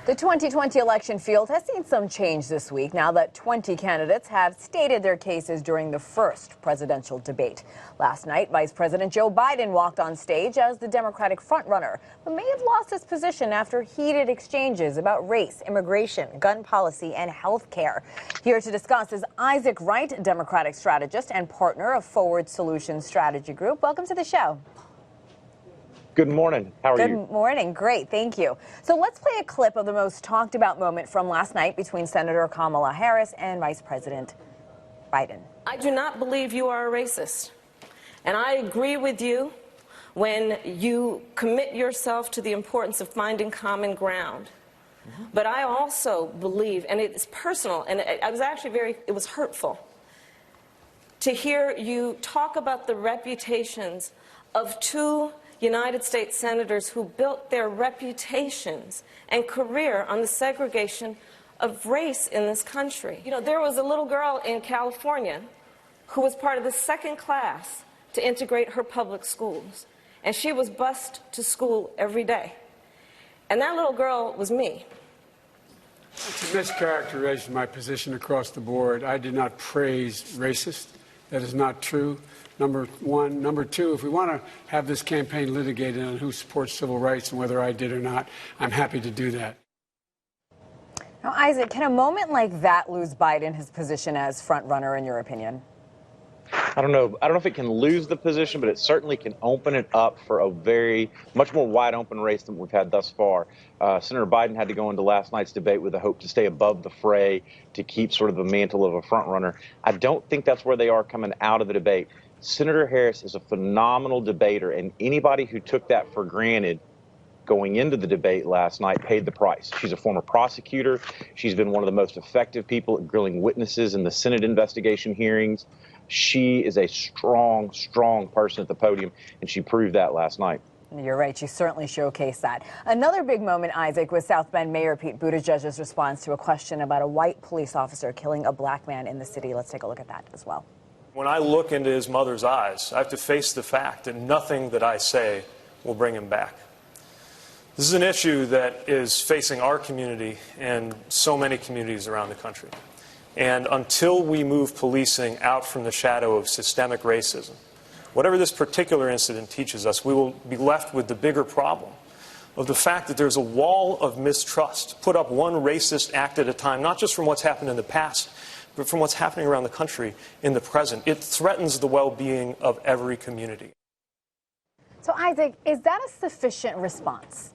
The 2020 election field has seen some change this week now that 20 candidates have stated their cases during the first presidential debate. Last night, Vice President Joe Biden walked on stage as the Democratic frontrunner, but may have lost his position after heated exchanges about race, immigration, gun policy, and health care. Here to discuss is Isaac Wright, Democratic strategist and partner of Forward Solutions Strategy Group. Welcome to the show. Good morning. How are you? Good morning. Great. Thank you. So let's play a clip of the most talked about moment from last night between Senator Kamala Harris and Vice President Biden. I do not believe you are a racist. And I agree with you when you commit yourself to the importance of finding common ground. But I also believe, and it's personal, and I was actually it was hurtful to hear you talk about the reputations of two United States senators who built their reputations and career on the segregation of race in this country. You know, there was a little girl in California who was part of the second class to integrate her public schools, and she was bused to school every day. And that little girl was me. It's a mischaracterization of my position across the board. I did not praise racist. That is not true. Number one. Number two, if we want to have this campaign litigated on who supports civil rights and whether I did or not, I'm happy to do that. Now, Isaac, can a moment like that lose Biden his position as front runner, in your opinion? I don't know. I don't know if it can lose the position, but it certainly can open it up for a much more wide open race than we've had thus far. Senator Biden had to go into last night's debate with the hope to stay above the fray, to keep sort of the mantle of a front runner. I don't think that's where they are coming out of the debate. Senator Harris is a phenomenal debater, and anybody who took that for granted going into the debate last night paid the price. She's a former prosecutor. She's been one of the most effective people at grilling witnesses in the Senate investigation hearings. She is a strong, strong person at the podium, and she proved that last night. You're right. You certainly showcased that. Another big moment, Isaac, was South Bend Mayor Pete Buttigieg's response to a question about a white police officer killing a black man in the city. Let's take a look at that as well. When I look into his mother's eyes, I have to face the fact that nothing that I say will bring him back. This is an issue that is facing our community and so many communities around the country. And until we move policing out from the shadow of systemic racism, whatever this particular incident teaches us, we will be left with the bigger problem of the fact that there's a wall of mistrust put up one racist act at a time, not just from what's happened in the past, but from what's happening around the country in the present. It threatens the well-being of every community. So, Isaac, is that a sufficient response?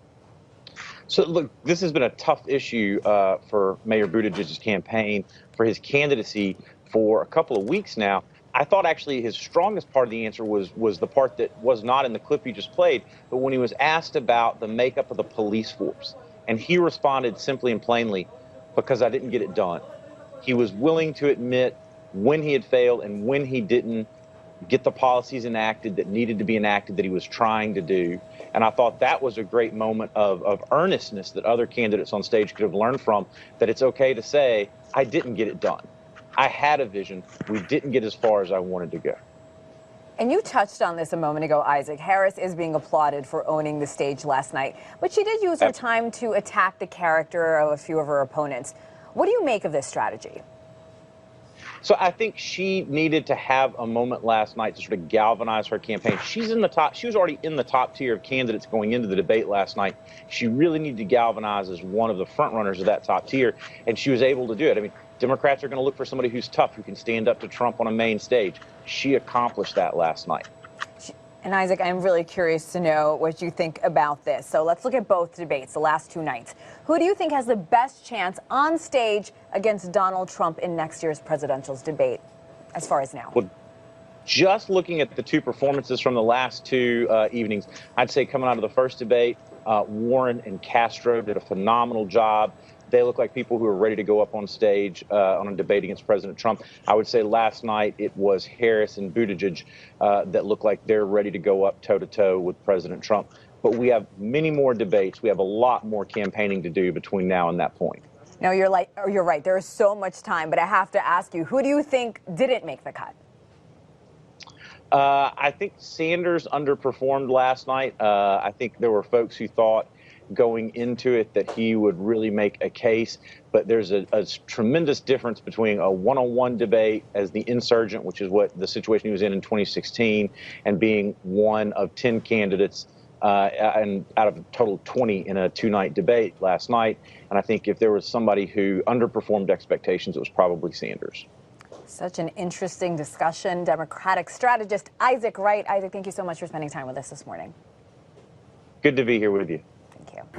So, look, this has been a tough issue for Mayor Buttigieg's campaign, for his candidacy for a couple of weeks now. I thought actually his strongest part of the answer was the part that was not in the clip you just played, but when he was asked about the makeup of the police force. And he responded simply and plainly, because I didn't get it done. He was willing to admit when he had failed and when he didn't get the policies enacted that needed to be enacted that he was trying to do. And I thought that was a great moment of earnestness that other candidates on stage could have learned from, that it's okay to say, I didn't get it done. I had a vision. We didn't get as far as I wanted to go. And you touched on this a moment ago, Isaac. Harris is being applauded for owning the stage last night, but she did use her time to attack the character of a few of her opponents. What do you make of this strategy? So I think she needed to have a moment last night to sort of galvanize her campaign. She's in the top. She was already in the top tier of candidates going into the debate last night. She really needed to galvanize as one of the front runners of that top tier, and she was able to do it. I mean, Democrats are going to look for somebody who's tough, who can stand up to Trump on a main stage. She accomplished that last night. And Isaac, I'm really curious to know what you think about this. So let's look at both debates, the last two nights. Who do you think has the best chance on stage against Donald Trump in next year's presidential debate, as far as now? Well, just looking at the two performances from the last two evenings, I'd say coming out of the first debate, Warren and Castro did a phenomenal job. They look like people who are ready to go up on stage on a debate against President Trump. I would say last night it was Harris and Buttigieg that look like they're ready to go up toe-to-toe with President Trump. But we have many more debates. We have a lot more campaigning to do between now and that point. No, you're right. There is so much time. But I have to ask you, who do you think didn't make the cut? I think Sanders underperformed last night. I think there were folks who thought going into it that he would really make a case. But there's a tremendous difference between a one-on-one debate as the insurgent, which is what the situation he was in 2016, and being one of 10 candidates and out of a total 20 in a two-night debate last night. And I think if there was somebody who underperformed expectations, it was probably Sanders. Such an interesting discussion. Democratic strategist Isaac Wright. Isaac, thank you so much for spending time with us this morning. Good to be here with you.